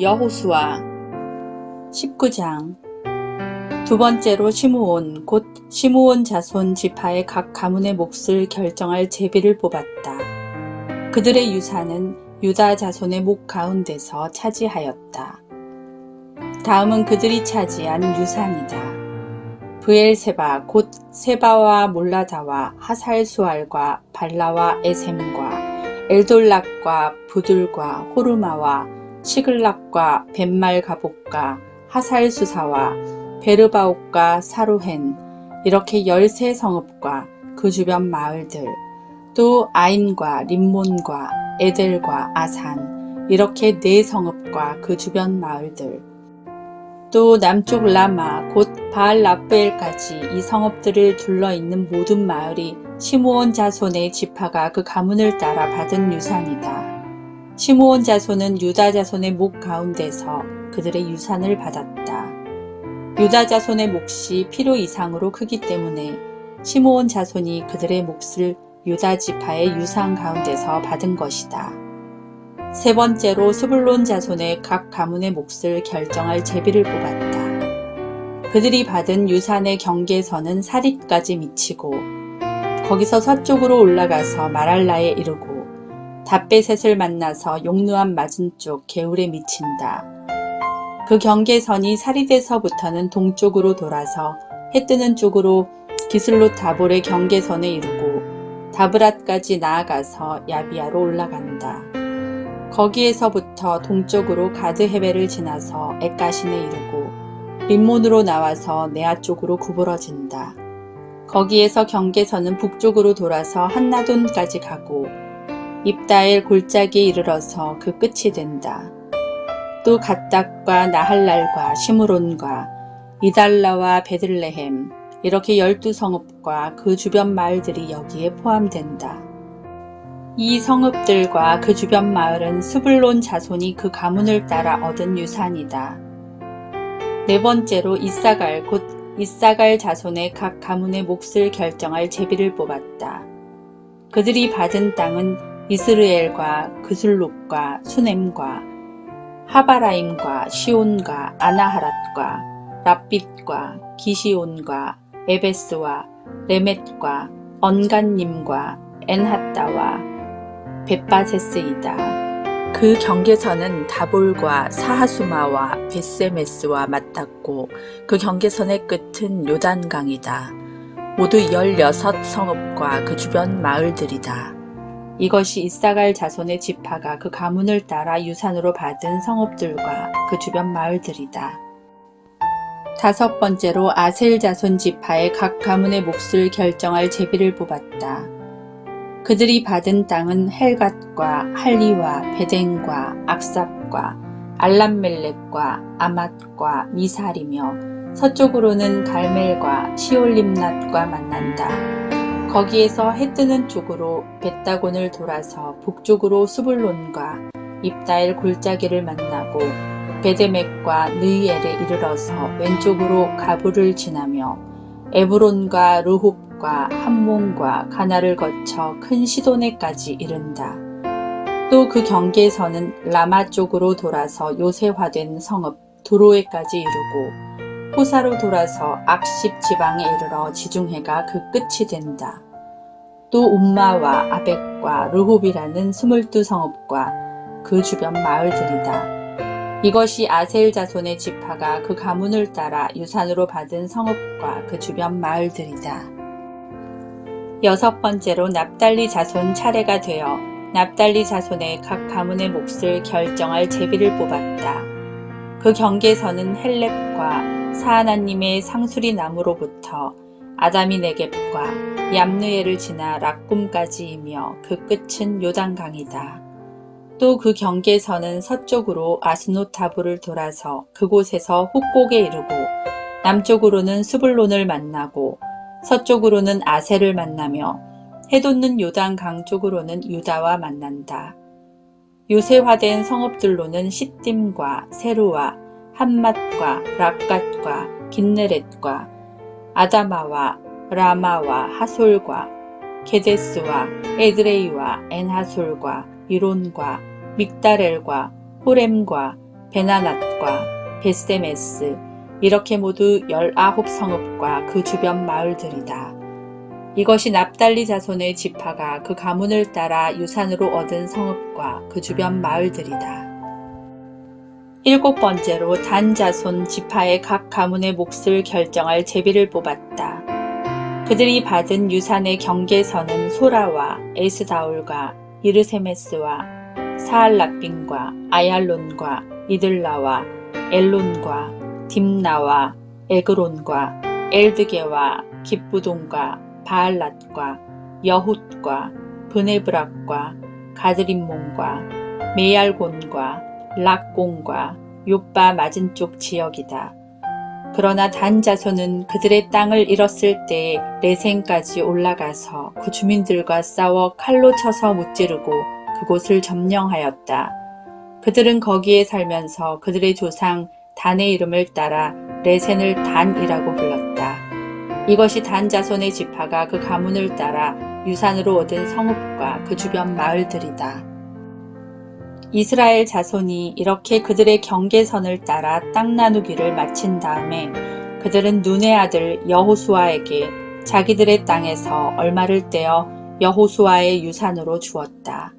여호수아 19장. 두 번째로 시므온 곧 시므온 자손 지파의 각 가문의 몫을 결정할 제비를 뽑았다. 그들의 유산은 유다 자손의 목 가운데서 차지하였다. 다음은 그들이 차지한 유산이다. 브엘세바 곧 세바와 몰라다와 하살수알과 발라와 에셈과 엘돌락과 부들과 호르마와 시글락과 벳말가복과 하살수사와 베르바옥과 사루헨, 이렇게 13성읍과 그 주변 마을들, 또 아인과 림몬과 에델과 아산, 이렇게 4성읍과 그 주변 마을들, 또 남쪽 라마 곧 바알라프엘까지 이 성읍들을 둘러있는 모든 마을이 시므온 자손의 지파가 그 가문을 따라 받은 유산이다. 시므온 자손은 유다 자손의 목 가운데서 그들의 유산을 받았다. 유다 자손의 몫이 필요 이상으로 크기 때문에 시므온 자손이 그들의 몫을 유다 지파의 유산 가운데서 받은 것이다. 세 번째로 스불론 자손의 각 가문의 몫을 결정할 제비를 뽑았다. 그들이 받은 유산의 경계선은 사릿까지 미치고 거기서 서쪽으로 올라가서 마랄라에 이르고 답베셋을 만나서 용누암 맞은쪽 게울에 미친다. 그 경계선이 사릿에서부터는 동쪽으로 돌아서 해 뜨는 쪽으로 기슬롯 다볼의 경계선에 이르고 다브랏까지 나아가서 야비아로 올라간다. 거기에서부터 동쪽으로 가드헤벨을 지나서 엑가신에 이르고 림몬으로 나와서 네아 쪽으로 구부러진다. 거기에서 경계선은 북쪽으로 돌아서 한나돈까지 가고 입다엘 골짜기에 이르러서 그 끝이 된다. 또 갓닥과 나할랄과 시므론과 이달라와 베들레헴, 이렇게 12성읍과 그 주변 마을들이 여기에 포함된다. 이 성읍들과 그 주변 마을은 스불론 자손이 그 가문을 따라 얻은 유산이다. 네 번째로 이사갈 곧 이사갈 자손의 각 가문의 몫을 결정할 제비를 뽑았다. 그들이 받은 땅은 이스르엘과 그술롯과 수넴과 하바라임과 시온과 아나하랏과 랍빗과 기시온과 에베스와 레멧과 언간님과 엔핫다와 벳바세스이다. 그 경계선은 다볼과 사하수마와 벳세메스와 맞닿고 그 경계선의 끝은 요단강이다. 모두 16성읍과 그 주변 마을들이다. 이것이 이사갈 자손의 지파가 그 가문을 따라 유산으로 받은 성읍들과 그 주변 마을들이다. 다섯 번째로 아셀 자손 지파의 각 가문의 몫을 결정할 제비를 뽑았다. 그들이 받은 땅은 헬갓과 할리와 베덴과 악삽과 알람멜렉과 아맛과 미살이며 서쪽으로는 갈멜과 시올림낫과 만난다. 거기에서 해 뜨는 쪽으로 벳다곤을 돌아서 북쪽으로 수불론과 입다엘 골짜기를 만나고 베데멕과 느이엘에 이르러서 왼쪽으로 가불을 지나며 에브론과 르홉과 함몬과 가나를 거쳐 큰 시도네까지 이른다. 또 그 경계에서는 라마 쪽으로 돌아서 요새화된 성읍 도로에까지 이르고 호사로 돌아서 악십 지방에 이르러 지중해가 그 끝이 된다. 또 움마와 아벡과 르홉이라는 22성읍과 그 주변 마을들이다. 이것이 아셀 자손의 지파가 그 가문을 따라 유산으로 받은 성읍과 그 주변 마을들이다. 여섯 번째로 납달리 자손 차례가 되어 납달리 자손의 각 가문의 몫을 결정할 제비를 뽑았다. 그 경계선은 헬렙과 사하나님의 상수리 나무로부터 아다미 네겝과 얌느에를 지나 락꿈까지이며 그 끝은 요단강이다. 또 그 경계선은 서쪽으로 아스노타브를 돌아서 그곳에서 훅곡에 이르고 남쪽으로는 스불론을 만나고 서쪽으로는 아셀을 만나며 해돋는 요단강 쪽으로는 유다와 만난다. 요새화된 성읍들로는 시딤과 세루와 함맛과 랍갓과 긴네렛과 아다마와 라마와 하솔과 게데스와 에드레이와 엔하솔과 이론과 믹다렐과 호렘과 베나낫과 벳세메스 이렇게 모두 19성읍과 그 주변 마을들이다. 이것이 납달리 자손의 지파가 그 가문을 따라 유산으로 얻은 성읍과 그 주변 마을들이다. 7번째로 단 자손 지파의 각 가문의 몫을 결정할 제비를 뽑았다. 그들이 받은 유산의 경계선은 소라와 에스다올과 이르세메스와 사알라빈과 아얄론과 이들라와 엘론과 딥나와 에그론과 엘드게와 깁부돈과 바알랏과 여훗과 브네브락과 가드림몬과 메얄곤과 락공과 욥바 맞은쪽 지역이다. 그러나 단 자손은 그들의 땅을 잃었을 때에 레센까지 올라가서 그 주민들과 싸워 칼로 쳐서 무찌르고 그곳을 점령하였다. 그들은 거기에 살면서 그들의 조상 단의 이름을 따라 레센을 단이라고 불렀다. 이것이 단 자손의 지파가 그 가문을 따라 유산으로 얻은 성읍과 그 주변 마을들이다. 이스라엘 자손이 이렇게 그들의 경계선을 따라 땅 나누기를 마친 다음에 그들은 눈의 아들 여호수아에게 자기들의 땅에서 얼마를 떼어 여호수아의 유산으로 주었다.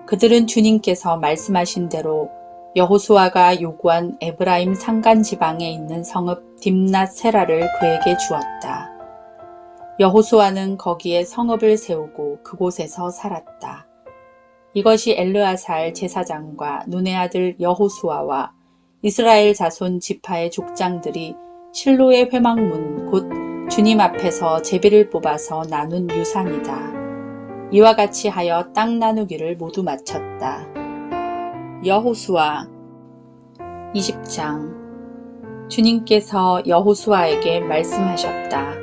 그들은 주님께서 말씀하신 대로 여호수아가 요구한 에브라임 산간 지방에 있는 성읍 딥낫 세라를 그에게 주었다. 여호수아는 거기에 성읍을 세우고 그곳에서 살았다. 이것이 엘르아살 제사장과 눈의 아들 여호수아와 이스라엘 자손 지파의 족장들이 실로의 회막문 곧 주님 앞에서 제비를 뽑아서 나눈 유산이다. 이와 같이 하여 땅 나누기를 모두 마쳤다. 여호수아 20장 주님께서 여호수아에게 말씀하셨다.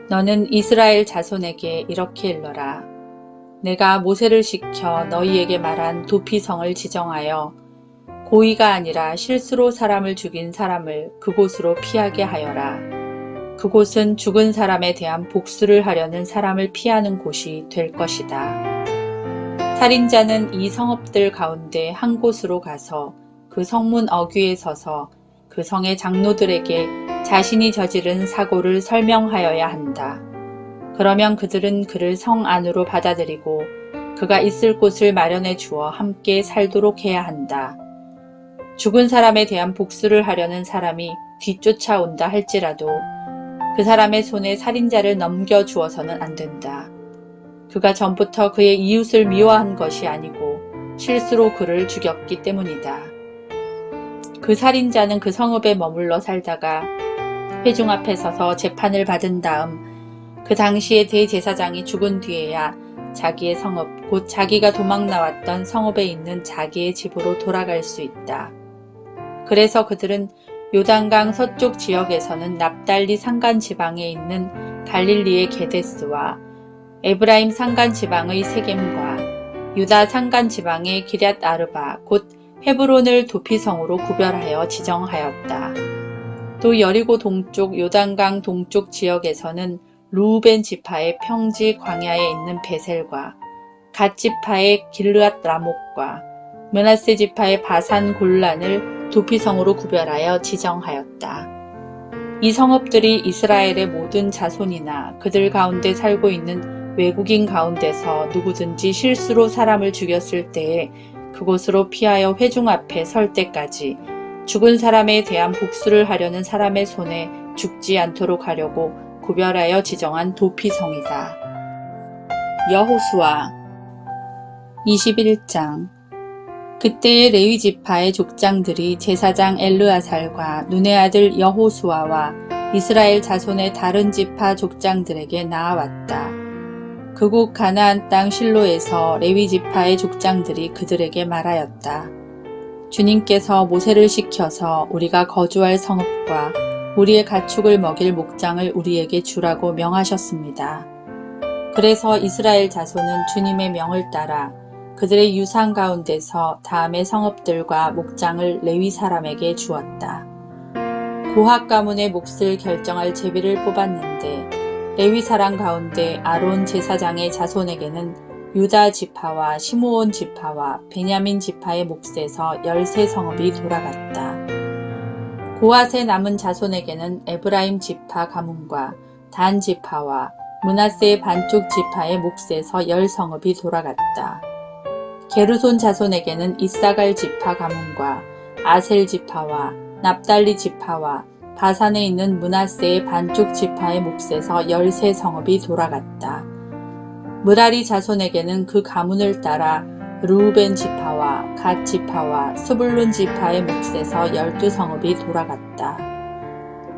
너는 이스라엘 자손에게 이렇게 일러라. 내가 모세를 시켜 너희에게 말한 도피성을 지정하여 고의가 아니라 실수로 사람을 죽인 사람을 그곳으로 피하게 하여라. 그곳은 죽은 사람에 대한 복수를 하려는 사람을 피하는 곳이 될 것이다. 살인자는 이 성읍들 가운데 한 곳으로 가서 그 성문 어귀에 서서 그 성의 장로들에게 자신이 저지른 사고를 설명하여야 한다. 그러면 그들은 그를 성 안으로 받아들이고 그가 있을 곳을 마련해 주어 함께 살도록 해야 한다. 죽은 사람에 대한 복수를 하려는 사람이 뒤쫓아온다 할지라도 그 사람의 손에 살인자를 넘겨주어서는 안 된다. 그가 전부터 그의 이웃을 미워한 것이 아니고 실수로 그를 죽였기 때문이다. 그 살인자는 그 성읍에 머물러 살다가 회중 앞에 서서 재판을 받은 다음 그 당시에 대제사장이 죽은 뒤에야 자기의 성읍, 곧 자기가 도망 나왔던 성읍에 있는 자기의 집으로 돌아갈 수 있다. 그래서 그들은 요단강 서쪽 지역에서는 납달리 산간 지방에 있는 갈릴리의 게데스와 에브라임 산간 지방의 세겜과 유다 산간 지방의 기럇 아르바 곧 헤브론을 도피성으로 구별하여 지정하였다. 또 여리고 동쪽 요단강 동쪽 지역에서는 루우벤 지파의 평지 광야에 있는 베셀과 갓 지파의 길르앗 라목과 므낫세 지파의 바산 골란을 도피성으로 구별하여 지정하였다. 이 성읍들이 이스라엘의 모든 자손이나 그들 가운데 살고 있는 외국인 가운데서 누구든지 실수로 사람을 죽였을 때에 그곳으로 피하여 회중 앞에 설 때까지 죽은 사람에 대한 복수를 하려는 사람의 손에 죽지 않도록 하려고 구별하여 지정한 도피성이다. 여호수아 21장 그때의 레위 지파의 족장들이 제사장 엘르아살과 눈의 아들 여호수아와 이스라엘 자손의 다른 지파 족장들에게 나아왔다. 그곳 가나안 땅 실로에서 레위 지파의 족장들이 그들에게 말하였다. 주님께서 모세를 시켜서 우리가 거주할 성읍과 우리의 가축을 먹일 목장을 우리에게 주라고 명하셨습니다. 그래서 이스라엘 자손은 주님의 명을 따라 그들의 유산 가운데서 다음의 성읍들과 목장을 레위 사람에게 주었다. 고핫 가문의 몫을 결정할 제비를 뽑았는데 레위 사람 가운데 아론 제사장의 자손에게는 유다 지파와 시므온 지파와 베냐민 지파의 몫에서 13성읍이 돌아갔다. 고핫의 남은 자손에게는 에브라임 지파 가문과 단 지파와 므낫세의 반쪽 지파의 몫에서 10성읍이 돌아갔다. 게르손 자손에게는 이사갈 지파 가문과 아셀 지파와 납달리 지파와 바산에 있는 므낫세의 반쪽 지파의 몫에서 13성읍이 돌아갔다. 므라리 자손에게는 그 가문을 따라 르우벤 지파와 갓 지파와 스불룬 지파의 몫에서 12성읍이 돌아갔다.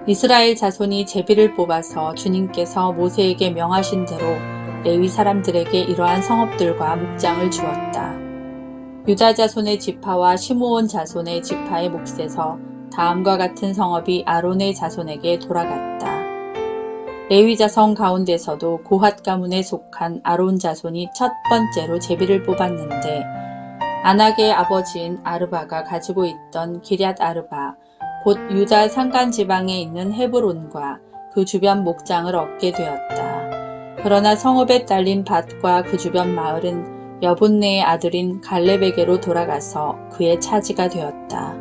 이스라엘 자손이 제비를 뽑아서 주님께서 모세에게 명하신 대로 레위 사람들에게 이러한 성읍들과 목장을 주었다. 유다 자손의 지파와 시므온 자손의 지파의 몫에서 다음과 같은 성읍이 아론의 자손에게 돌아갔다. 레위 자손 가운데서도 고핫 가문에 속한 아론 자손이 첫 번째로 제비를 뽑았는데 아낙의 아버지인 아르바가 가지고 있던 기럇 아르바, 곧 유다 산간 지방에 있는 헤브론과 그 주변 목장을 얻게 되었다. 그러나 성읍에 딸린 밭과 그 주변 마을은 여분네의 아들인 갈렙에게로 돌아가서 그의 차지가 되었다.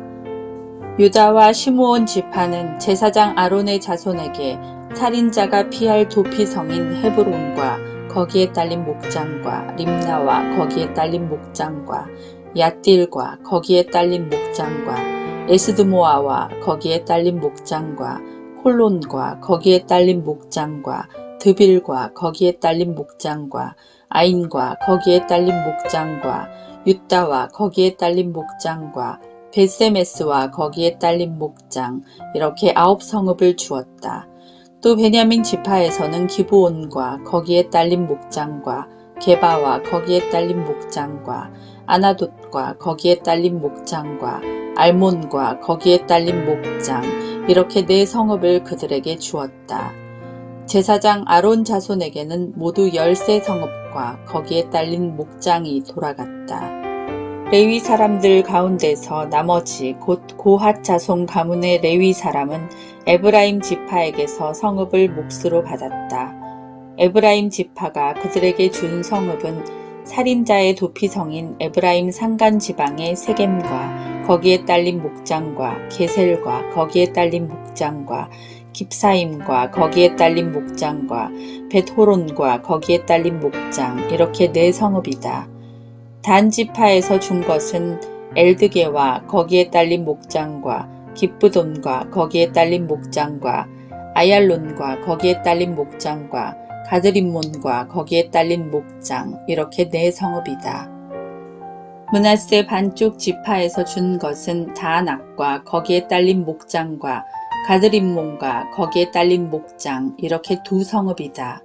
유다와 시므온 지파는 제사장 아론의 자손에게 살인자가 피할 도피성인 헤브론과 거기에 딸린 목장과 림나와 거기에 딸린 목장과 얏딜과 거기에 딸린 목장과 에스드모아와 거기에 딸린 목장과 홀론과 거기에 딸린 목장과 드빌과 거기에 딸린 목장과 아인과 거기에 딸린 목장과 윳다와 거기에 딸린 목장과 벳세메스와 거기에 딸린 목장, 이렇게 9성읍을 주었다. 또 베냐민 지파에서는 기브온과 거기에 딸린 목장과 게바와 거기에 딸린 목장과 아나돗과 거기에 딸린 목장과 알몬과 거기에 딸린 목장, 이렇게 4성읍을 그들에게 주었다. 제사장 아론 자손에게는 모두 13성읍과 거기에 딸린 목장이 돌아갔다. 레위 사람들 가운데서 나머지 곧 고핫 자손 가문의 레위 사람은 에브라임 지파에게서 성읍을 몫으로 받았다. 에브라임 지파가 그들에게 준 성읍은 살인자의 도피성인 에브라임 산간 지방의 세겜과 거기에 딸린 목장과 게셀과 거기에 딸린 목장과 깁사임과 거기에 딸린 목장과 벳호론과 거기에 딸린 목장, 이렇게 4성읍이다. 단 지파에서 준 것은 엘드게와 거기에 딸린 목장과 기브돈과 거기에 딸린 목장과 아얄론과 거기에 딸린 목장과 가드림몬과 거기에 딸린 목장, 이렇게 4성읍이다. 므낫세 반쪽 지파에서 준 것은 다낙과 거기에 딸린 목장과 가드림몬과 거기에 딸린 목장, 이렇게 2성읍이다.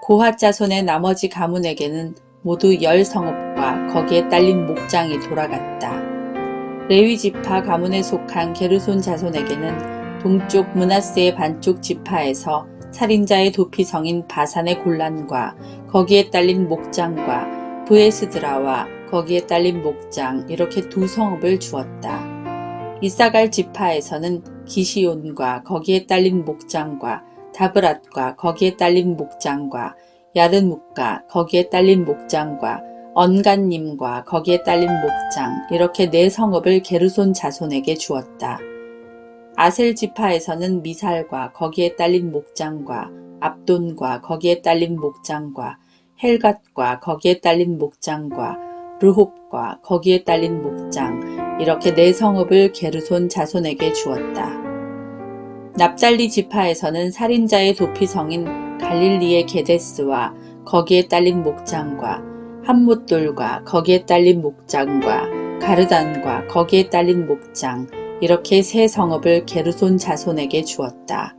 고핫 자손의 나머지 가문에게는 모두 10성읍과 거기에 딸린 목장이 돌아갔다. 레위 지파 가문에 속한 게르손 자손에게는 동쪽 므낫세의 반쪽 지파에서 살인자의 도피성인 바산의 골란과 거기에 딸린 목장과 브에스드라와 거기에 딸린 목장, 이렇게 2성읍을 주었다. 이사갈 지파에서는 기시온과 거기에 딸린 목장과 다브랏과 거기에 딸린 목장과 야르묵과 거기에 딸린 목장과 언간님과 거기에 딸린 목장, 이렇게 4성읍을 게르손 자손에게 주었다. 아셀 지파에서는 미살과 거기에 딸린 목장과 압돈과 거기에 딸린 목장과 헬갓과 거기에 딸린 목장과 르홉과 거기에 딸린 목장, 이렇게 4성읍을 게르손 자손에게 주었다. 납달리 지파에서는 살인자의 도피성인 갈릴리의 게데스와 거기에 딸린 목장과 함못돌과 거기에 딸린 목장과 가르단과 거기에 딸린 목장, 이렇게 3성읍을 게르손 자손에게 주었다.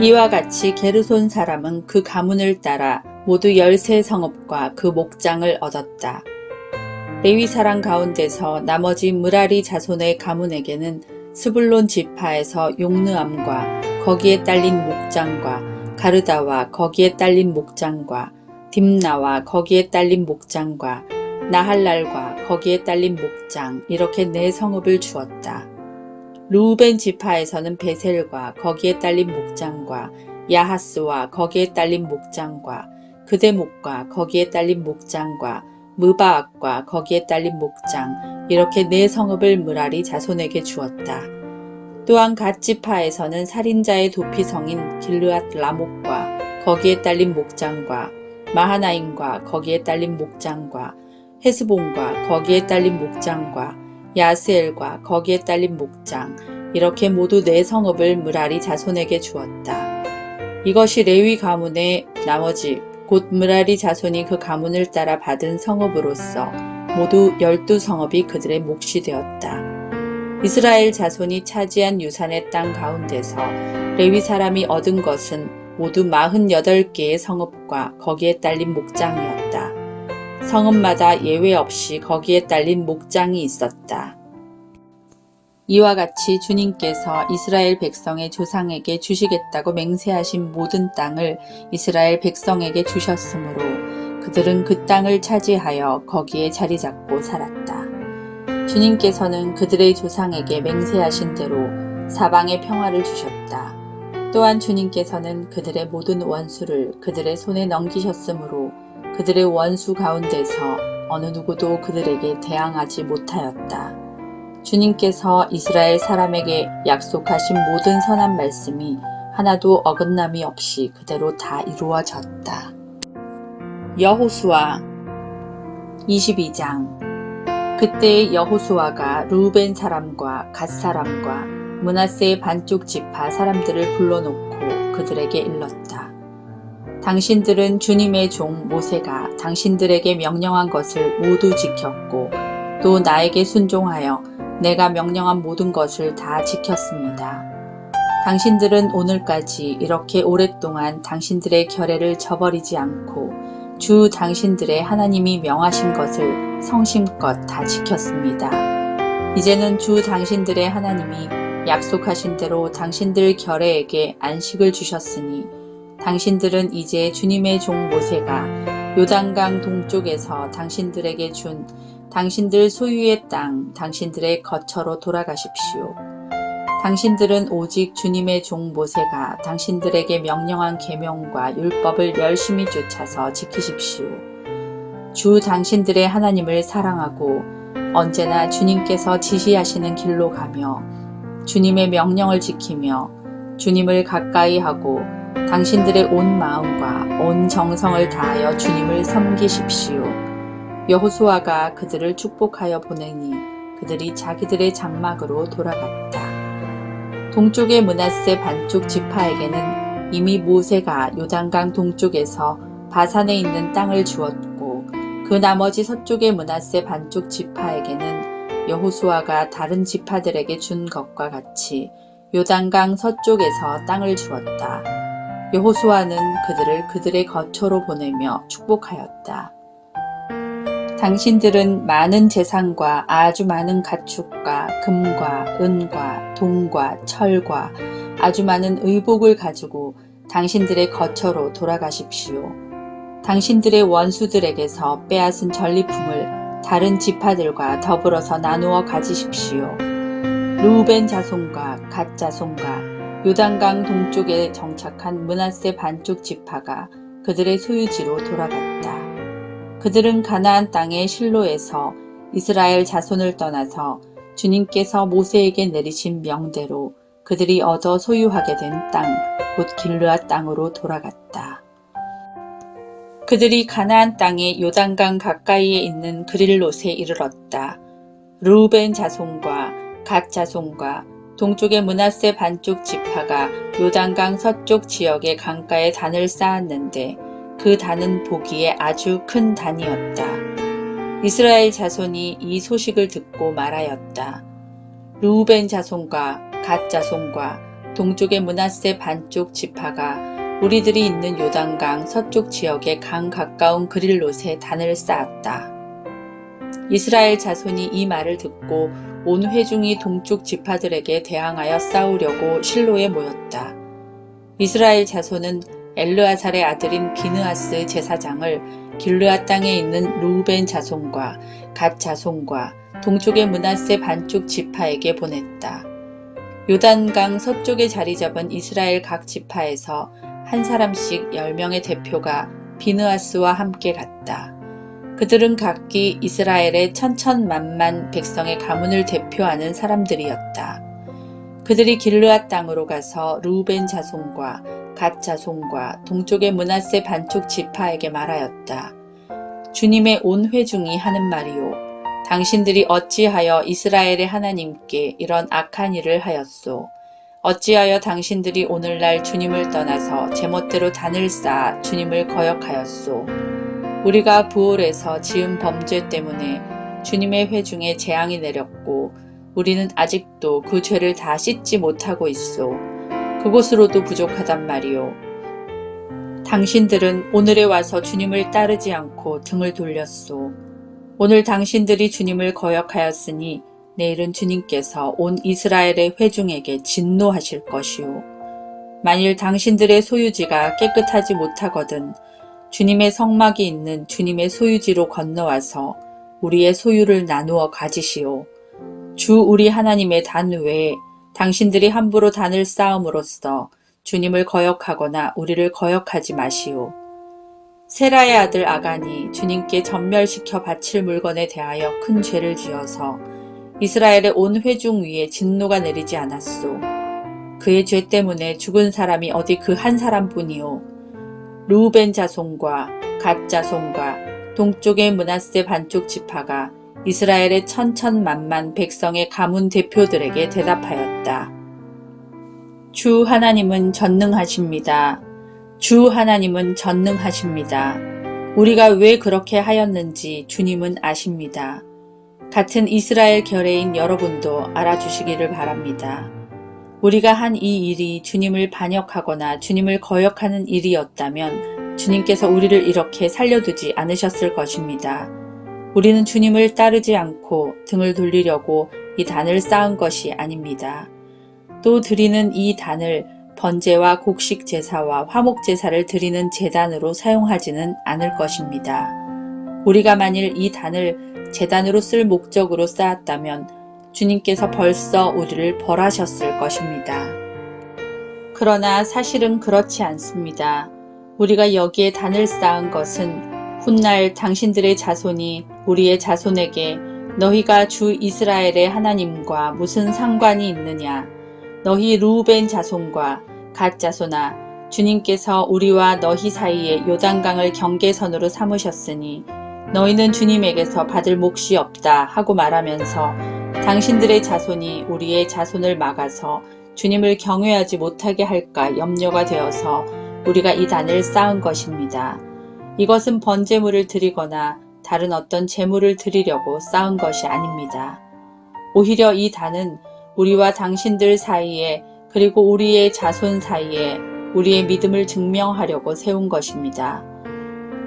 이와 같이 게르손 사람은 그 가문을 따라 모두 13성읍과 그 목장을 얻었다. 레위 사람 가운데서 나머지 므라리 자손의 가문에게는 스불론 지파에서 용느암과 거기에 딸린 목장과 가르다와 거기에 딸린 목장과 딥나와 거기에 딸린 목장과 나할랄과 거기에 딸린 목장, 이렇게 4성읍을 주었다. 르우벤 지파에서는 베셀과 거기에 딸린 목장과 야하스와 거기에 딸린 목장과 그대목과 거기에 딸린 목장과 무바악과 거기에 딸린 목장 이렇게 네 성읍을 므라리 자손에게 주었다. 또한 갓 지파에서는 살인자의 도피성인 길르앗 라목과 거기에 딸린 목장과 마하나임과 거기에 딸린 목장과 헤스본과 거기에 딸린 목장과 야스엘과 거기에 딸린 목장 이렇게 모두 네 성읍을 므라리 자손에게 주었다. 이것이 레위 가문의 나머지 곧 므라리 자손이 그 가문을 따라 받은 성읍으로서 모두 12성읍이 그들의 몫이 되었다. 이스라엘 자손이 차지한 유산의 땅 가운데서 레위 사람이 얻은 것은 모두 48개의 성읍과 거기에 딸린 목장이었다. 성읍마다 예외 없이 거기에 딸린 목장이 있었다. 이와 같이 주님께서 이스라엘 백성의 조상에게 주시겠다고 맹세하신 모든 땅을 이스라엘 백성에게 주셨으므로 그들은 그 땅을 차지하여 거기에 자리 잡고 살았다. 주님께서는 그들의 조상에게 맹세하신 대로 사방에 평화를 주셨다. 또한 주님께서는 그들의 모든 원수를 그들의 손에 넘기셨으므로 그들의 원수 가운데서 어느 누구도 그들에게 대항하지 못하였다. 주님께서 이스라엘 사람에게 약속하신 모든 선한 말씀이 하나도 어긋남이 없이 그대로 다 이루어졌다. 여호수아 22장. 그때 여호수아가 르우벤 사람과 갓 사람과 므낫세의 반쪽 지파 사람들을 불러놓고 그들에게 일렀다. 당신들은 주님의 종 모세가 당신들에게 명령한 것을 모두 지켰고 또 나에게 순종하여 내가 명령한 모든 것을 다 지켰습니다. 당신들은 오늘까지 이렇게 오랫동안 당신들의 결례를 저버리지 않고 주 당신들의 하나님이 명하신 것을 성심껏 다 지켰습니다. 이제는 주 당신들의 하나님이 약속하신 대로 당신들 결례에게 안식을 주셨으니 당신들은 이제 주님의 종 모세가 요단강 동쪽에서 당신들에게 준 당신들 소유의 땅, 당신들의 거처로 돌아가십시오. 당신들은 오직 주님의 종 모세가 당신들에게 명령한 계명과 율법을 열심히 쫓아서 지키십시오. 주 당신들의 하나님을 사랑하고 언제나 주님께서 지시하시는 길로 가며 주님의 명령을 지키며 주님을 가까이 하고 당신들의 온 마음과 온 정성을 다하여 주님을 섬기십시오. 여호수아가 그들을 축복하여 보내니 그들이 자기들의 장막으로 돌아갔다. 동쪽의 므낫세 반쪽 지파에게는 이미 모세가 요단강 동쪽에서 바산에 있는 땅을 주었고 그 나머지 서쪽의 므낫세 반쪽 지파에게는 여호수아가 다른 지파들에게 준 것과 같이 요단강 서쪽에서 땅을 주었다. 여호수아는 그들을 그들의 거처로 보내며 축복하였다. 당신들은 많은 재산과 아주 많은 가축과 금과 은과 동과 철과 아주 많은 의복을 가지고 당신들의 거처로 돌아가십시오. 당신들의 원수들에게서 빼앗은 전리품을 다른 지파들과 더불어서 나누어 가지십시오. 르우벤 자손과 갓 자손과 요단강 동쪽에 정착한 므낫세 반쪽 지파가 그들의 소유지로 돌아갔다. 그들은 가나안 땅의 실로에서 이스라엘 자손을 떠나서 주님께서 모세에게 내리신 명대로 그들이 얻어 소유하게 된 땅, 곧 길르앗 땅으로 돌아갔다. 그들이 가나안 땅의 요단강 가까이에 있는 그릴롯에 이르렀다. 르우벤 자손과 갓 자손과 동쪽의 므낫세 반쪽 지파가 요단강 서쪽 지역의 강가에 단을 쌓았는데 그 단은 보기에 아주 큰 단이었다. 이스라엘 자손이 이 소식을 듣고 말하였다. 르우벤 자손과 갓 자손과 동쪽의 므낫세 반쪽 지파가 우리들이 있는 요단강 서쪽 지역의 강 가까운 그릴롯에 단을 쌓았다. 이스라엘 자손이 이 말을 듣고 온 회중이 동쪽 지파들에게 대항하여 싸우려고 실로에 모였다. 이스라엘 자손은 엘르아살의 아들인 비느하스 제사장을 길르앗 땅에 있는 르우벤 자손과 갓 자손과 동쪽의 므낫세 반쪽 지파에게 보냈다. 요단강 서쪽에 자리 잡은 이스라엘 각 지파에서 한 사람씩 10명의 대표가 비느하스와 함께 갔다. 그들은 각기 이스라엘의 천천만만 백성의 가문을 대표하는 사람들이었다. 그들이 길르앗 땅으로 가서 르우벤 자손과 갓 자손과 동쪽의 므낫세 반쪽 지파에게 말하였다. 주님의 온 회중이 하는 말이요. 당신들이 어찌하여 이스라엘의 하나님께 이런 악한 일을 하였소. 어찌하여 당신들이 오늘날 주님을 떠나서 제멋대로 단을 쌓아 주님을 거역하였소. 우리가 부올에서 지은 범죄 때문에 주님의 회중에 재앙이 내렸고 우리는 아직도 그 죄를 다 씻지 못하고 있소. 그곳으로도 부족하단 말이오. 당신들은 오늘에 와서 주님을 따르지 않고 등을 돌렸소. 오늘 당신들이 주님을 거역하였으니 내일은 주님께서 온 이스라엘의 회중에게 진노하실 것이오. 만일 당신들의 소유지가 깨끗하지 못하거든 주님의 성막이 있는 주님의 소유지로 건너와서 우리의 소유를 나누어 가지시오. 주 우리 하나님의 단 외에 당신들이 함부로 단을 쌓음으로써 주님을 거역하거나 우리를 거역하지 마시오. 세라의 아들 아간이 주님께 전멸시켜 바칠 물건에 대하여 큰 죄를 지어서 이스라엘의 온 회중 위에 진노가 내리지 않았소. 그의 죄 때문에 죽은 사람이 어디 그 한 사람뿐이오. 르우벤 자손과 갓 자손과 동쪽의 므낫세 반쪽 지파가 이스라엘의 천천만만 백성의 가문 대표들에게 대답하였다. 주 하나님은 전능하십니다. 주 하나님은 전능하십니다. 우리가 왜 그렇게 하였는지 주님은 아십니다. 같은 이스라엘 결의인 여러분도 알아주시기를 바랍니다. 우리가 한 이 일이 주님을 반역하거나 주님을 거역하는 일이었다면 주님께서 우리를 이렇게 살려두지 않으셨을 것입니다. 우리는 주님을 따르지 않고 등을 돌리려고 이 단을 쌓은 것이 아닙니다. 또 드리는 이 단을 번제와 곡식 제사와 화목 제사를 드리는 제단으로 사용하지는 않을 것입니다. 우리가 만일 이 단을 제단으로 쓸 목적으로 쌓았다면 주님께서 벌써 우리를 벌하셨을 것입니다. 그러나 사실은 그렇지 않습니다. 우리가 여기에 단을 쌓은 것은 훗날 당신들의 자손이 우리의 자손에게 너희가 주 이스라엘의 하나님과 무슨 상관이 있느냐? 너희 르우벤 자손과 갓 자손아, 주님께서 우리와 너희 사이에 요단강을 경계선으로 삼으셨으니 너희는 주님에게서 받을 몫이 없다 하고 말하면서 당신들의 자손이 우리의 자손을 막아서 주님을 경외하지 못하게 할까 염려가 되어서 우리가 이 단을 쌓은 것입니다. 이것은 번제물을 드리거나 다른 어떤 제물을 드리려고 쌓은 것이 아닙니다. 오히려 이 단은 우리와 당신들 사이에 그리고 우리의 자손 사이에 우리의 믿음을 증명하려고 세운 것입니다.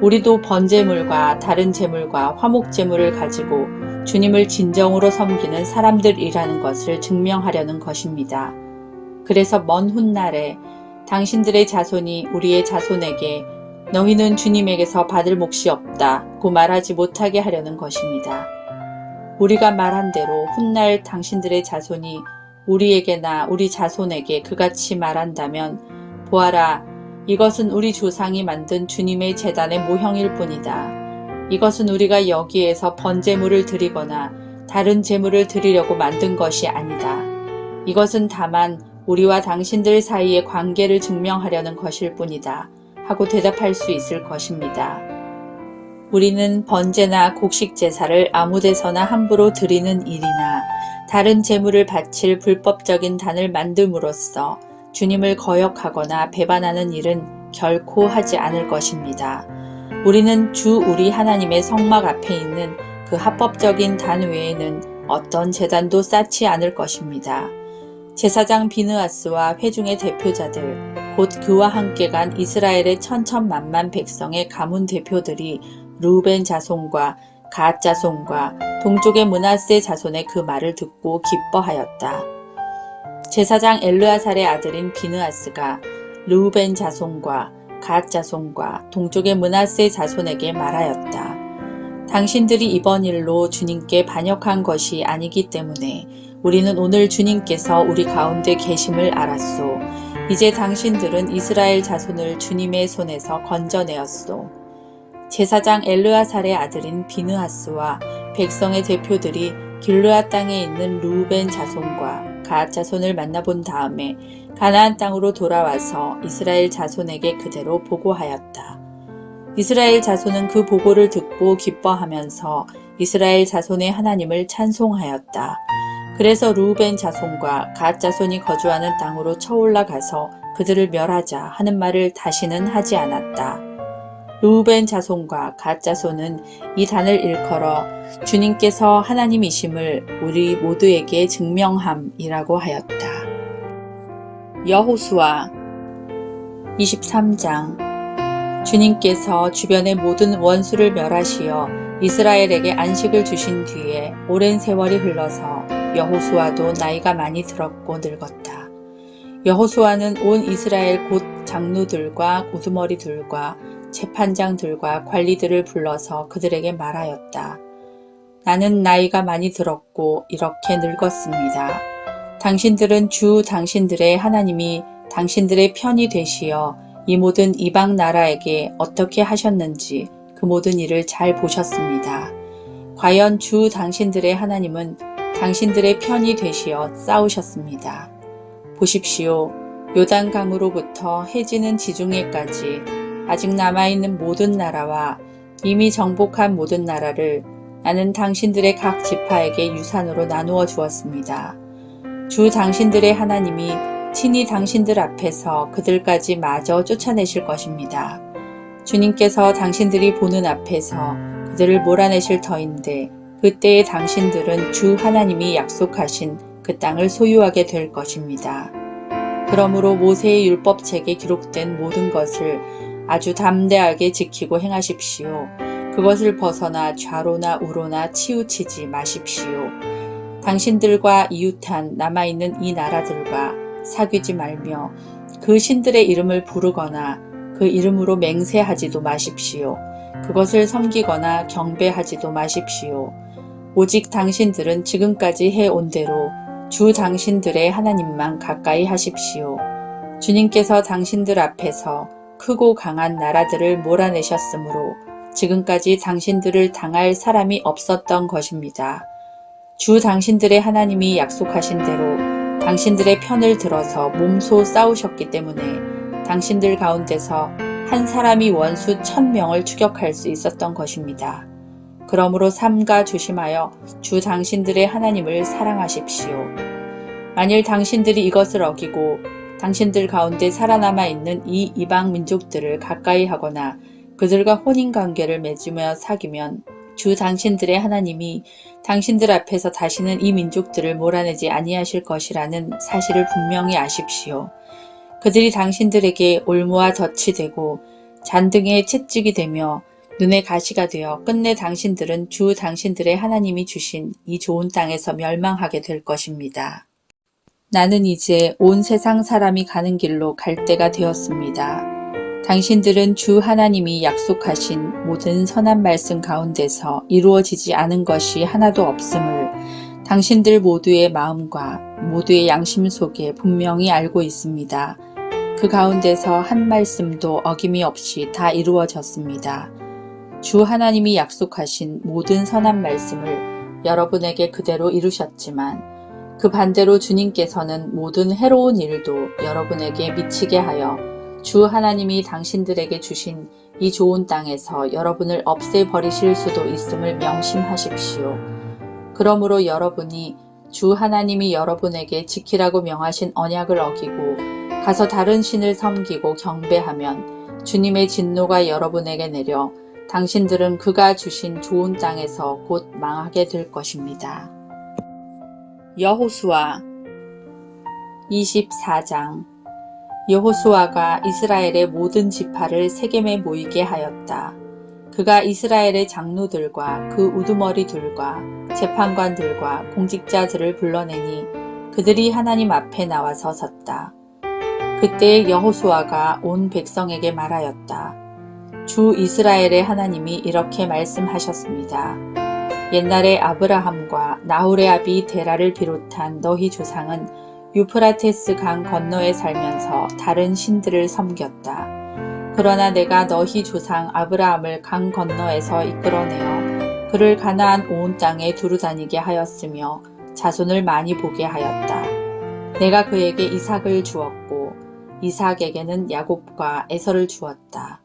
우리도 번제물과 다른 제물과 화목제물을 가지고 주님을 진정으로 섬기는 사람들이라는 것을 증명하려는 것입니다. 그래서 먼 훗날에 당신들의 자손이 우리의 자손에게 너희는 주님에게서 받을 몫이 없다고 말하지 못하게 하려는 것입니다. 우리가 말한 대로 훗날 당신들의 자손이 우리에게나 우리 자손에게 그같이 말한다면 보아라, 이것은 우리 조상이 만든 주님의 제단의 모형일 뿐이다. 이것은 우리가 여기에서 번제물을 드리거나 다른 제물을 드리려고 만든 것이 아니다. 이것은 다만 우리와 당신들 사이의 관계를 증명하려는 것일 뿐이다. 하고 대답할 수 있을 것입니다. 우리는 번제나 곡식 제사를 아무 데서나 함부로 드리는 일이나 다른 제물을 바칠 불법적인 단을 만듦으로써 주님을 거역하거나 배반하는 일은 결코 하지 않을 것입니다. 우리는 주 우리 하나님의 성막 앞에 있는 그 합법적인 단 외에는 어떤 제단도 쌓지 않을 것입니다. 제사장 비느하스와 회중의 대표자들, 곧 그와 함께 간 이스라엘의 천천만만 백성의 가문 대표들이 르우벤 자손과 갓 자손과 동쪽의 므낫세 자손의 그 말을 듣고 기뻐하였다. 제사장 엘르아살의 아들인 비느하스가 르우벤 자손과 갓 자손과 동쪽의 므낫세 자손에게 말하였다. 당신들이 이번 일로 주님께 반역한 것이 아니기 때문에 우리는 오늘 주님께서 우리 가운데 계심을 알았소. 이제 당신들은 이스라엘 자손을 주님의 손에서 건져내었소. 제사장 엘르아살의 아들인 비느하스와 백성의 대표들이 길르앗 땅에 있는 르우벤 자손과 갓 자손을 만나본 다음에 가나안 땅으로 돌아와서 이스라엘 자손에게 그대로 보고하였다. 이스라엘 자손은 그 보고를 듣고 기뻐하면서 이스라엘 자손의 하나님을 찬송하였다. 그래서 르우벤 자손과 갓 자손이 거주하는 땅으로 쳐올라가서 그들을 멸하자 하는 말을 다시는 하지 않았다. 르우벤 자손과 갓 자손은 이 단을 일컬어 주님께서 하나님이심을 우리 모두에게 증명함이라고 하였다. 여호수아 23장. 주님께서 주변의 모든 원수를 멸하시어 이스라엘에게 안식을 주신 뒤에 오랜 세월이 흘러서 여호수아도 나이가 많이 들었고 늙었다. 여호수아는 온 이스라엘 곧 장로들과 우두머리들과 재판장들과 관리들을 불러서 그들에게 말하였다. 나는 나이가 많이 들었고 이렇게 늙었습니다. 당신들은 주 당신들의 하나님이 당신들의 편이 되시어 이 모든 이방 나라에게 어떻게 하셨는지 그 모든 일을 잘 보셨습니다. 과연 주 당신들의 하나님은 당신들의 편이 되시어 싸우셨습니다. 보십시오. 요단강으로부터 해지는 지중해까지 아직 남아있는 모든 나라와 이미 정복한 모든 나라를 나는 당신들의 각 지파에게 유산으로 나누어 주었습니다. 주 당신들의 하나님이 친히 당신들 앞에서 그들까지 마저 쫓아내실 것입니다. 주님께서 당신들이 보는 앞에서 그들을 몰아내실 터인데 그때에 당신들은 주 하나님이 약속하신 그 땅을 소유하게 될 것입니다. 그러므로 모세의 율법책에 기록된 모든 것을 아주 담대하게 지키고 행하십시오. 그것을 벗어나 좌로나 우로나 치우치지 마십시오. 당신들과 이웃한 남아있는 이 나라들과 사귀지 말며 그 신들의 이름을 부르거나 그 이름으로 맹세하지도 마십시오. 그것을 섬기거나 경배하지도 마십시오. 오직 당신들은 지금까지 해온 대로 주 당신들의 하나님만 가까이 하십시오. 주님께서 당신들 앞에서 크고 강한 나라들을 몰아내셨으므로 지금까지 당신들을 당할 사람이 없었던 것입니다. 주 당신들의 하나님이 약속하신 대로 당신들의 편을 들어서 몸소 싸우셨기 때문에 당신들 가운데서 한 사람이 원수 1000명을 추격할 수 있었던 것입니다. 그러므로 삼가 조심하여 주 당신들의 하나님을 사랑하십시오. 만일 당신들이 이것을 어기고 당신들 가운데 살아남아 있는 이 이방 민족들을 가까이 하거나 그들과 혼인관계를 맺으며 사귀면 주 당신들의 하나님이 당신들 앞에서 다시는 이 민족들을 몰아내지 아니하실 것이라는 사실을 분명히 아십시오. 그들이 당신들에게 올무와 덫이 되고 잔등의 채찍이 되며 눈의 가시가 되어 끝내 당신들은 주 당신들의 하나님이 주신 이 좋은 땅에서 멸망하게 될 것입니다. 나는 이제 온 세상 사람이 가는 길로 갈 때가 되었습니다. 당신들은 주 하나님이 약속하신 모든 선한 말씀 가운데서 이루어지지 않은 것이 하나도 없음을 당신들 모두의 마음과 모두의 양심 속에 분명히 알고 있습니다. 그 가운데서 한 말씀도 어김이 없이 다 이루어졌습니다. 주 하나님이 약속하신 모든 선한 말씀을 여러분에게 그대로 이루셨지만 그 반대로 주님께서는 모든 해로운 일도 여러분에게 미치게 하여 주 하나님이 당신들에게 주신 이 좋은 땅에서 여러분을 없애버리실 수도 있음을 명심하십시오. 그러므로 여러분이 주 하나님이 여러분에게 지키라고 명하신 언약을 어기고 가서 다른 신을 섬기고 경배하면 주님의 진노가 여러분에게 내려 당신들은 그가 주신 좋은 땅에서 곧 망하게 될 것입니다. 여호수아 24장. 여호수아가 이스라엘의 모든 지파를 세겜에 모이게 하였다. 그가 이스라엘의 장로들과 그 우두머리들과 재판관들과 공직자들을 불러내니 그들이 하나님 앞에 나와서 섰다. 그때 여호수아가 온 백성에게 말하였다. 주 이스라엘의 하나님이 이렇게 말씀하셨습니다. 옛날에 아브라함과 나홀의 아비 데라를 비롯한 너희 조상은 유프라테스 강 건너에 살면서 다른 신들을 섬겼다. 그러나 내가 너희 조상 아브라함을 강 건너에서 이끌어내어 그를 가나안 온 땅에 두루다니게 하였으며 자손을 많이 보게 하였다. 내가 그에게 이삭을 주었고 이삭에게는 야곱과 에서를 주었다.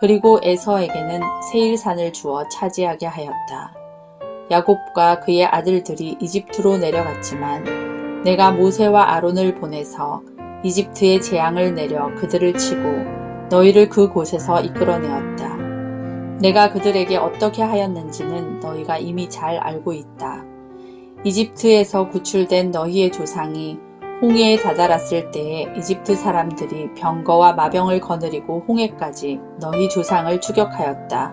그리고 에서에게는 세일산을 주어 차지하게 하였다. 야곱과 그의 아들들이 이집트로 내려갔지만 내가 모세와 아론을 보내서 이집트에 재앙을 내려 그들을 치고 너희를 그곳에서 이끌어내었다. 내가 그들에게 어떻게 하였는지는 너희가 이미 잘 알고 있다. 이집트에서 구출된 너희의 조상이 홍해에 다다랐을 때에 이집트 사람들이 병거와 마병을 거느리고 홍해까지 너희 조상을 추격하였다.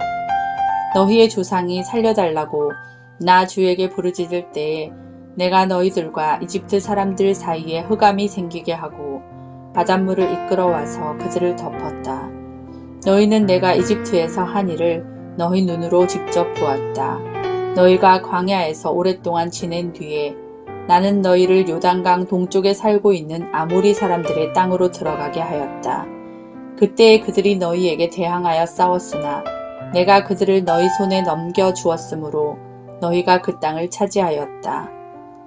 너희의 조상이 살려달라고 나 주에게 부르짖을 때에 내가 너희들과 이집트 사람들 사이에 흑암이 생기게 하고 바닷물을 이끌어와서 그들을 덮었다. 너희는 내가 이집트에서 한 일을 너희 눈으로 직접 보았다. 너희가 광야에서 오랫동안 지낸 뒤에 나는 너희를 요단강 동쪽에 살고 있는 아모리 사람들의 땅으로 들어가게 하였다. 그때에 그들이 너희에게 대항하여 싸웠으나 내가 그들을 너희 손에 넘겨 주었으므로 너희가 그 땅을 차지하였다.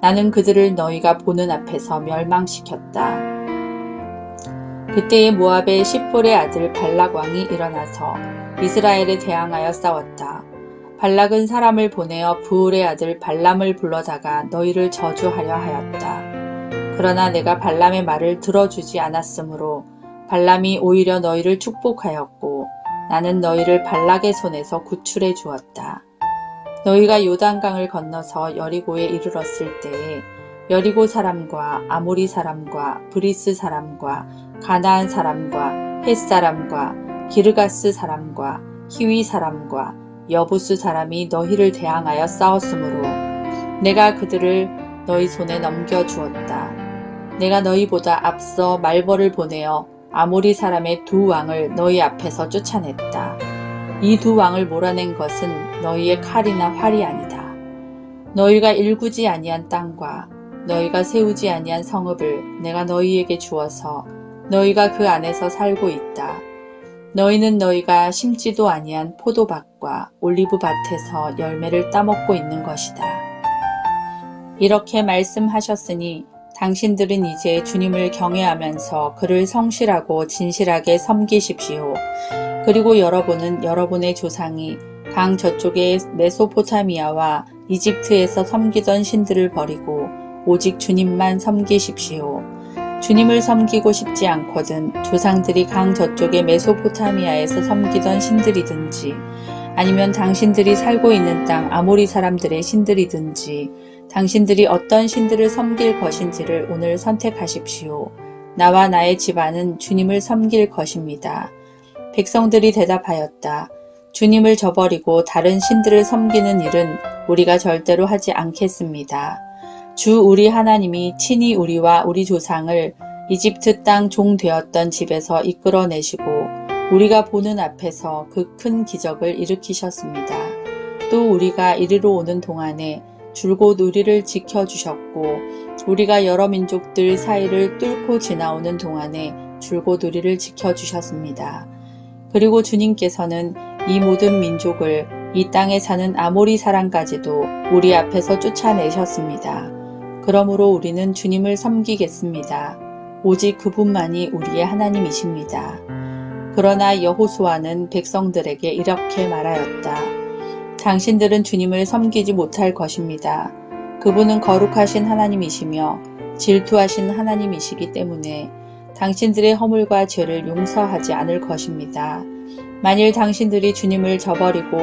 나는 그들을 너희가 보는 앞에서 멸망시켰다. 그때에 모압의 십볼의 아들 발락 왕이 일어나서 이스라엘에 대항하여 싸웠다. 발락은 사람을 보내어 부울의 아들 발람을 불러다가 너희를 저주하려 하였다. 그러나 내가 발람의 말을 들어주지 않았으므로 발람이 오히려 너희를 축복하였고 나는 너희를 발락의 손에서 구출해 주었다. 너희가 요단강을 건너서 여리고에 이르렀을 때에 여리고 사람과 아모리 사람과 브리스 사람과 가나안 사람과 헷 사람과 기르가스 사람과 히위 사람과 여부스 사람이 너희를 대항하여 싸웠으므로 내가 그들을 너희 손에 넘겨주었다. 내가 너희보다 앞서 말벌을 보내어 아모리 사람의 두 왕을 너희 앞에서 쫓아냈다. 이 두 왕을 몰아낸 것은 너희의 칼이나 활이 아니다. 너희가 일구지 아니한 땅과 너희가 세우지 아니한 성읍을 내가 너희에게 주어서 너희가 그 안에서 살고 있다. 너희는 너희가 심지도 아니한 포도밭과 올리브밭에서 열매를 따먹고 있는 것이다. 이렇게 말씀하셨으니 당신들은 이제 주님을 경외하면서 그를 성실하고 진실하게 섬기십시오. 그리고 여러분은 여러분의 조상이 강 저쪽의 메소포타미아와 이집트에서 섬기던 신들을 버리고 오직 주님만 섬기십시오. 주님을 섬기고 싶지 않거든 조상들이 강 저쪽의 메소포타미아에서 섬기던 신들이든지 아니면 당신들이 살고 있는 땅 아모리 사람들의 신들이든지 당신들이 어떤 신들을 섬길 것인지를 오늘 선택하십시오. 나와 나의 집안은 주님을 섬길 것입니다. 백성들이 대답하였다. 주님을 저버리고 다른 신들을 섬기는 일은 우리가 절대로 하지 않겠습니다. 주 우리 하나님이 친히 우리와 우리 조상을 이집트 땅 종 되었던 집에서 이끌어내시고 우리가 보는 앞에서 그 큰 기적을 일으키셨습니다. 또 우리가 이리로 오는 동안에 줄곧 우리를 지켜주셨고 우리가 여러 민족들 사이를 뚫고 지나오는 동안에 줄곧 우리를 지켜주셨습니다. 그리고 주님께서는 이 모든 민족을 이 땅에 사는 아모리 사람까지도 우리 앞에서 쫓아내셨습니다. 그러므로 우리는 주님을 섬기겠습니다. 오직 그분만이 우리의 하나님이십니다. 그러나 여호수아는 백성들에게 이렇게 말하였다. 당신들은 주님을 섬기지 못할 것입니다. 그분은 거룩하신 하나님이시며 질투하신 하나님이시기 때문에 당신들의 허물과 죄를 용서하지 않을 것입니다. 만일 당신들이 주님을 저버리고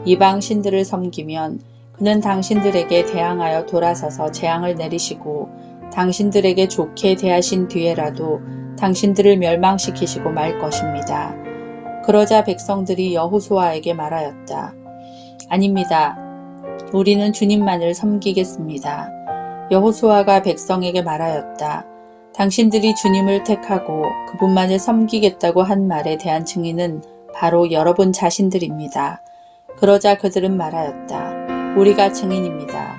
이방 신들을 섬기면 그는 당신들에게 대항하여 돌아서서 재앙을 내리시고 당신들에게 좋게 대하신 뒤에라도 당신들을 멸망시키시고 말 것입니다. 그러자 백성들이 여호수아에게 말하였다. 아닙니다. 우리는 주님만을 섬기겠습니다. 여호수아가 백성에게 말하였다. 당신들이 주님을 택하고 그분만을 섬기겠다고 한 말에 대한 증인은 바로 여러분 자신들입니다. 그러자 그들은 말하였다. 우리가 증인입니다.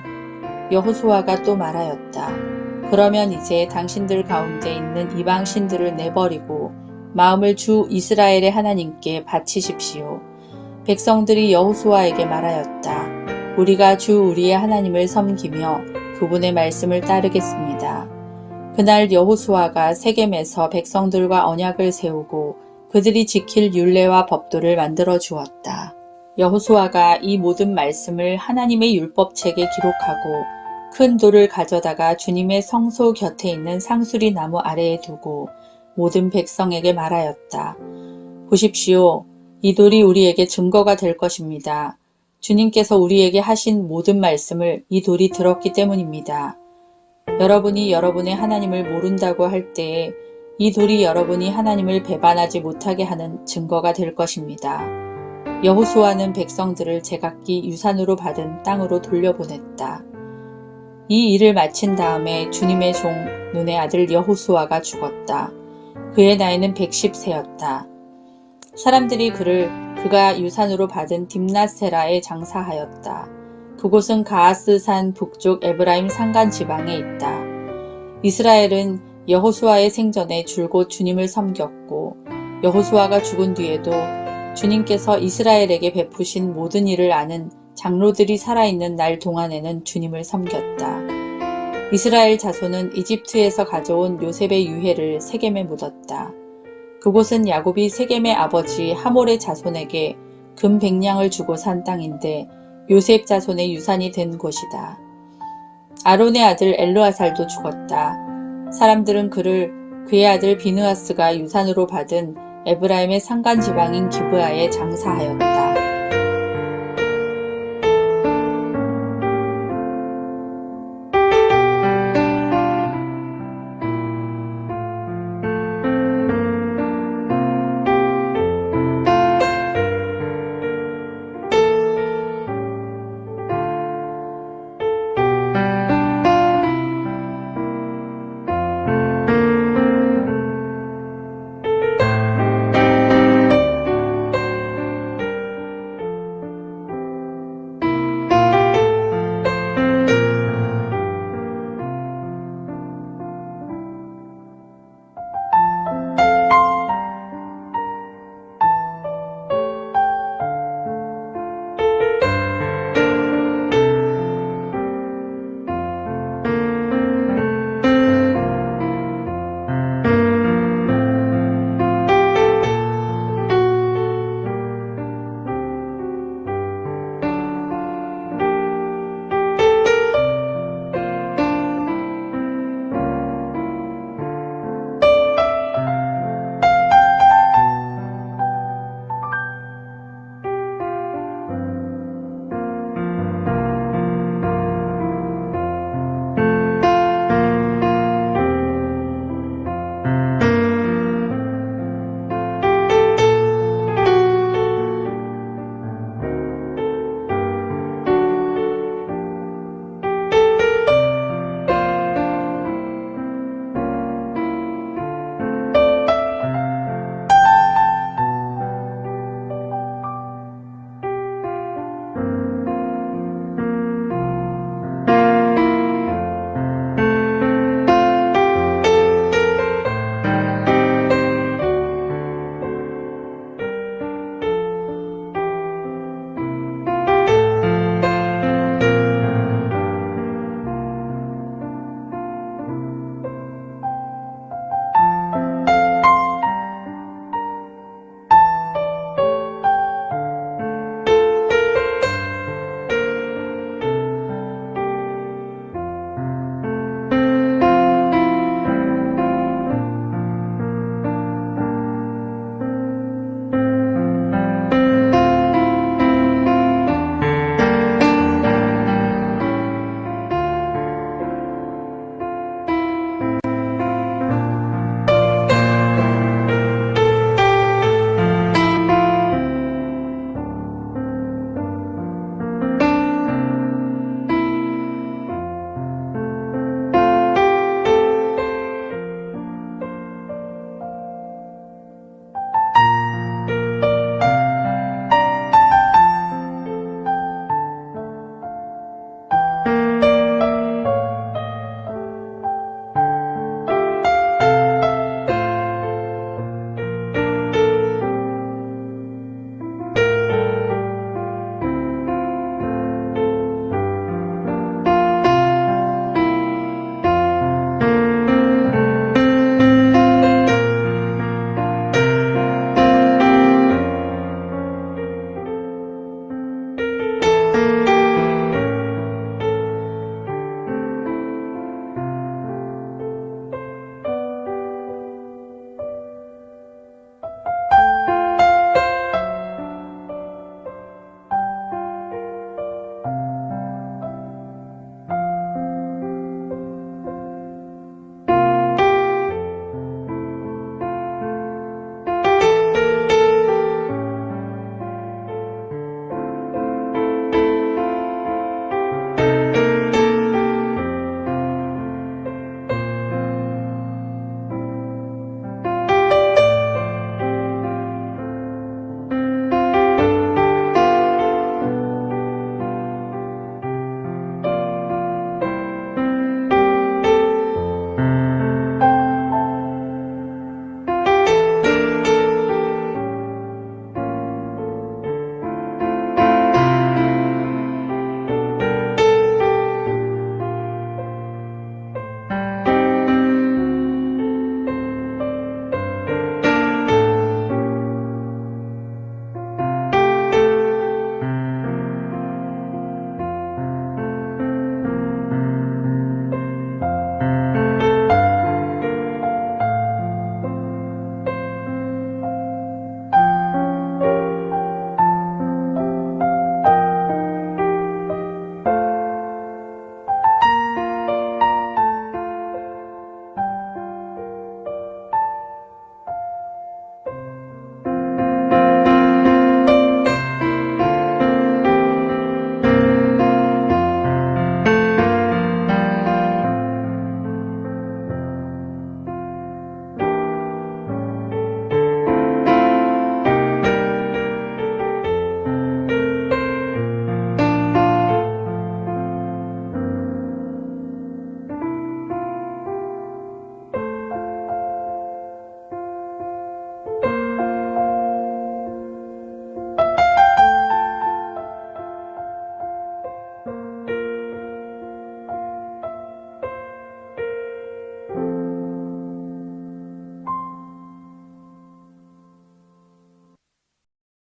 여호수아가 또 말하였다. 그러면 이제 당신들 가운데 있는 이방 신들을 내버리고 마음을 주 이스라엘의 하나님께 바치십시오. 백성들이 여호수아에게 말하였다. 우리가 주 우리의 하나님을 섬기며 그분의 말씀을 따르겠습니다. 그날 여호수아가 세겜에서 백성들과 언약을 세우고 그들이 지킬 율례와 법도를 만들어 주었다. 여호수아가 이 모든 말씀을 하나님의 율법책에 기록하고 큰 돌을 가져다가 주님의 성소 곁에 있는 상수리 나무 아래에 두고 모든 백성에게 말하였다. 보십시오. 이 돌이 우리에게 증거가 될 것입니다. 주님께서 우리에게 하신 모든 말씀을 이 돌이 들었기 때문입니다. 여러분이 여러분의 하나님을 모른다고 할 때에 이 돌이 여러분이 하나님을 배반하지 못하게 하는 증거가 될 것입니다. 여호수아는 백성들을 제각기 유산으로 받은 땅으로 돌려보냈다. 이 일을 마친 다음에 주님의 종 눈의 아들 여호수아가 죽었다. 그의 나이는 110세였다. 사람들이 그가 유산으로 받은 딥낫세라에 장사하였다. 그곳은 가하스산 북쪽 에브라임 산간 지방에 있다. 이스라엘은 여호수아의 생전에 줄곧 주님을 섬겼고 여호수아가 죽은 뒤에도 주님께서 이스라엘에게 베푸신 모든 일을 아는 장로들이 살아있는 날 동안에는 주님을 섬겼다. 이스라엘 자손은 이집트에서 가져온 요셉의 유해를 세겜에 묻었다. 그곳은 야곱이 세겜의 아버지 하몰의 자손에게 금 100냥을 주고 산 땅인데 요셉 자손의 유산이 된 곳이다. 아론의 아들 엘르아살도 죽었다. 사람들은 그의 아들 비느하스가 유산으로 받은 에브라임의 산간 지방인 기브아에 장사하였다.